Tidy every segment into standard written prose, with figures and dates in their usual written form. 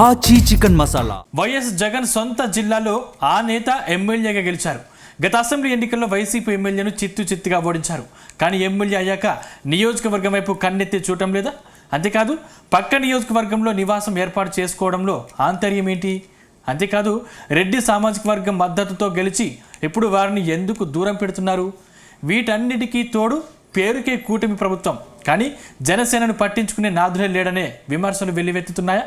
ఆచి chicken masala. YS Jagan సొంత జిల్లాలో ఆ నేత ఎమ్మెల్యేగా గెలిచారు. గత అసెంబ్లీ ఎన్నికల్లో వైసీపీ ఎమ్మెల్యేను చిత్తుగా ఓడించారు. కానీ ఎమ్మెల్యే అయ్యాక నియోజకవర్గం వైపు కన్నెత్తి చూడటం లేదా? అంతేకాదు పక్క నియోజకవర్గంలో నివాసం ఏర్పాటు చేసుకోవడంలో ఆంతర్యం ఏంటి? అంతేకాదు రెడ్డి సామాజిక వర్గం మద్దతుతో గెలిచి ఇప్పుడు వారిని ఎందుకు దూరం పెడుతున్నారు? వీటన్నిటికీ తోడు పేరుకే కూటమి ప్రభుత్వం, కానీ జనసేనను పట్టించుకునే నాదులే లేడనే విమర్శలు వెల్లువెత్తుతున్నాయా?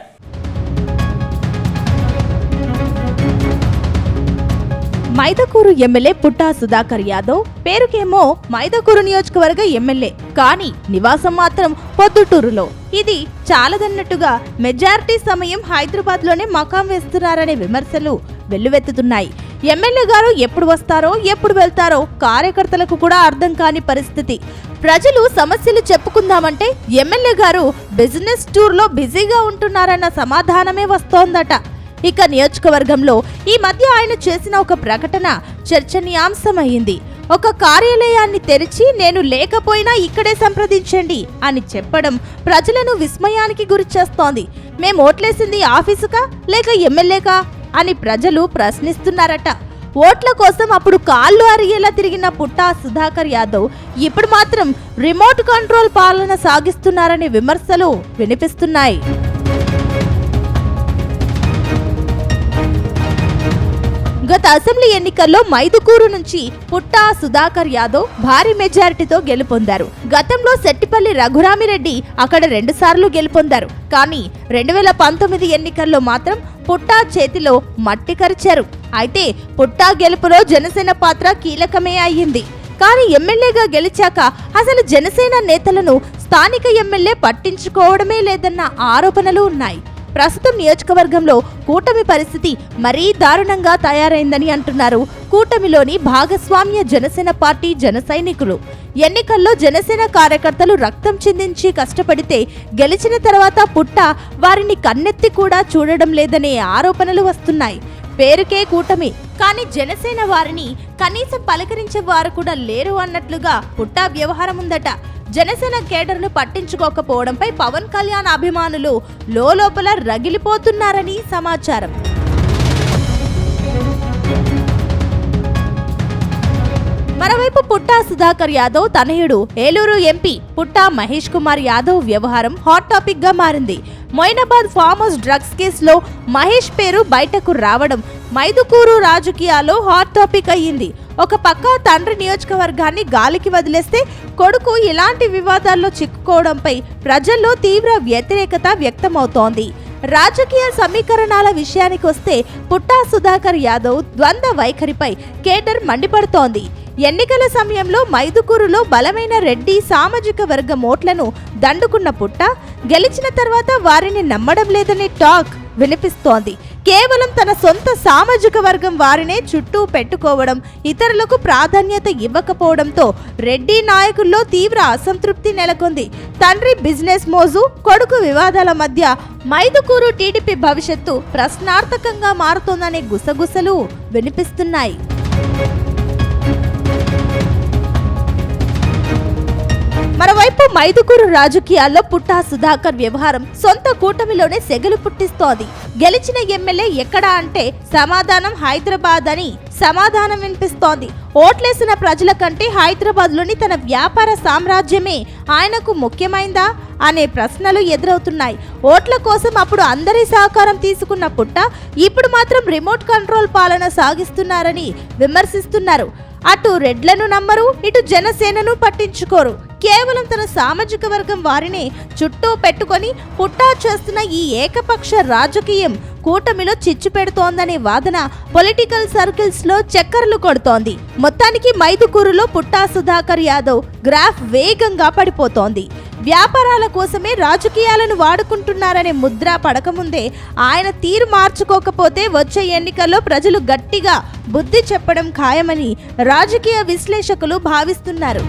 మైదకూరు ఎమ్మెల్యే పుట్టా సుధాకర్ యాదవ్ పేరుకేమో మైదకూరు నియోజకవర్గ ఎమ్మెల్యే, కానీ నివాసం మాత్రం పొద్దుటూరులో. ఇది చాలదన్నట్టుగా మెజారిటీ సమయం హైదరాబాద్ లోనే మకాం వేస్తున్నారనే విమర్శలు వెల్లువెత్తుతున్నాయి. ఎమ్మెల్యే గారు ఎప్పుడు వస్తారో ఎప్పుడు వెళ్తారో కార్యకర్తలకు కూడా అర్థం కాని పరిస్థితి. ప్రజలు సమస్యలు చెప్పుకుందామంటే ఎమ్మెల్యే గారు బిజినెస్ టూర్ లో బిజీగా ఉంటున్నారన్న సమాధానమే వస్తోందట. ఇక నియోజకవర్గంలో ఈ మధ్య ఆయన చేసిన ఒక ప్రకటన చర్చనీయాంశమైంది. ఒక కార్యాలయాన్ని తెరిచి నేను లేకపోయినా ఇక్కడే సంప్రదించండి అని చెప్పడం ప్రజలను విస్మయానికి గురి చేస్తోంది. మేము ఓట్లేసింది ఆఫీసుకా లేక ఎమ్మెల్యేకా అని ప్రజలు ప్రశ్నిస్తున్నారట. ఓట్ల కోసం అప్పుడు కాళ్ళు అరిగేలా తిరిగిన పుట్టా సుధాకర్ యాదవ్ ఇప్పుడు మాత్రం రిమోట్ కంట్రోల్ పాలన సాగిస్తున్నారనే విమర్శలు వినిపిస్తున్నాయి. గత అసెంబ్లీ ఎన్నికల్లో మైదుకూరు నుంచి పుట్టా సుధాకర్ యాదవ్ భారీ మెజారిటీతో గెలుపొందారు. గతంలో సెట్టిపల్లి రఘురామిరెడ్డి అక్కడ 2 సార్లు గెలుపొందారు. కానీ 2019 ఎన్నికల్లో మాత్రం పుట్టా చేతిలో మట్టి కరిచారు. అయితే పుట్టా గెలుపులో జనసేన పాత్ర కీలకమే అయ్యింది. కానీ ఎమ్మెల్యేగా గెలిచాక అసలు జనసేన నేతలను స్థానిక ఎమ్మెల్యే పట్టించుకోవడమే లేదన్న ఆరోపణలు ఉన్నాయి. ప్రస్తుతం నియోజకవర్గంలో కూటమి పరిస్థితి మరీ దారుణంగా తయారైందని అంటున్నారు కూటమిలోని భాగస్వామ్య జనసేన పార్టీ జన సైనికులు. ఎన్నికల్లో జనసేన కార్యకర్తలు రక్తం చిందించి కష్టపడితే గెలిచిన తర్వాత పుట్ట వారిని కన్నెత్తి కూడా చూడడం లేదనే ఆరోపణలు వస్తున్నాయి. పేరుకే కూటమి, కానీ జనసేన వారిని కనీసం పలకరించే వారు కూడా లేరు అన్నట్లుగా పుట్టా వ్యవహారం ఉందట. జనసేన కేడర్ను పట్టించుకోకపోవడంపై పవన్ కళ్యాణ్ అభిమానులు లోపల రగిలిపోతున్నారని సమాచారం. మరోవైపు పుట్టా సుధాకర్ యాదవ్ తనయుడు ఏలూరు ఎంపీ పుట్టా మహేష్ కుమార్ యాదవ్ వ్యవహారం హాట్ టాపిక్ గా మారింది. మొయినాబాద్ ఫామ్ హౌస్ డ్రగ్స్ కేసులో మహేష్ పేరు బయటకు రావడం మైదుకూరు రాజకీయాల్లో హాట్ టాపిక్ అయ్యింది. ఒక పక్క తండ్రి నియోజకవర్గాన్ని గాలికి వదిలేస్తే కొడుకు ఇలాంటి వివాదాల్లో చిక్కుకోవడంపై ప్రజల్లో తీవ్ర వ్యతిరేకత వ్యక్తమవుతోంది. రాజకీయ సమీకరణాల విషయానికి వస్తే పుట్టా సుధాకర్ యాదవ్ ద్వంద్వ వైఖరిపై కేడర్ మండిపడుతోంది. ఎన్నికల సమయంలో మైదుకూరులో బలమైన రెడ్డి సామాజిక వర్గం ఓట్లను దండుకున్న పుట్ట గెలిచిన తర్వాత వారిని నమ్మడం లేదనే టాక్ వినిపిస్తోంది. కేవలం తన సొంత సామాజిక వర్గం వారినే చుట్టూ పెట్టుకోవడం, ఇతరులకు ప్రాధాన్యత ఇవ్వకపోవడంతో రెడ్డి నాయకుల్లో తీవ్ర అసంతృప్తి నెలకొంది. తండ్రి బిజినెస్ మోజు, కొడుకు వివాదాల మధ్య మైదుకూరు టీడీపీ భవిష్యత్తు ప్రశ్నార్థకంగా మారుతోందనే గుసగుసలు వినిపిస్తున్నాయి. మరోవైపు మైదుకూరు రాజకీయాల్లో పుట్టా సుధాకర్ వ్యవహారం సొంత కూటమిలోనే సెగలు పుట్టిస్తోంది. గెలిచిన ఎమ్మెల్యే ఎక్కడా అంటే సమాధానం హైదరాబాద్ అని సమాధానం వినిపిస్తోంది. ఓట్లేసిన ప్రజల కంటే హైదరాబాద్ లోని తన వ్యాపార సామ్రాజ్యమే ఆయనకు ముఖ్యమైందా అనే ప్రశ్నలు ఎదురవుతున్నాయి. ఓట్ల కోసం అప్పుడు అందరి సహకారం తీసుకున్న పుట్ట ఇప్పుడు మాత్రం రిమోట్ కంట్రోల్ పాలన సాగిస్తున్నారని విమర్శిస్తున్నారు. అటు రెడ్లను నమ్మరు, ఇటు జనసేనను పట్టించుకోరు. కేవలం తన సామాజిక వర్గం వారినే చుట్టూ పెట్టుకొని పుట్టా చేస్తున్న ఈ ఏకపక్ష రాజకీయం కూటమిలో చిచ్చు పెడుతోందనే వాదన పొలిటికల్ సర్కిల్స్ లో చక్కర్లు కొడుతోంది. మొత్తానికి మైదుకూరులో పుట్టా సుధాకర్ యాదవ్ గ్రాఫ్ వేగంగా పడిపోతోంది. వ్యాపారాల కోసమే రాజకీయాలను వాడుకుంటున్నారనే ముద్ర పడకముందే ఆయన తీరు మార్చుకోకపోతే వచ్చే ఎన్నికల్లో ప్రజలు గట్టిగా బుద్ధి చెప్పడం ఖాయమని రాజకీయ విశ్లేషకులు భావిస్తున్నారు.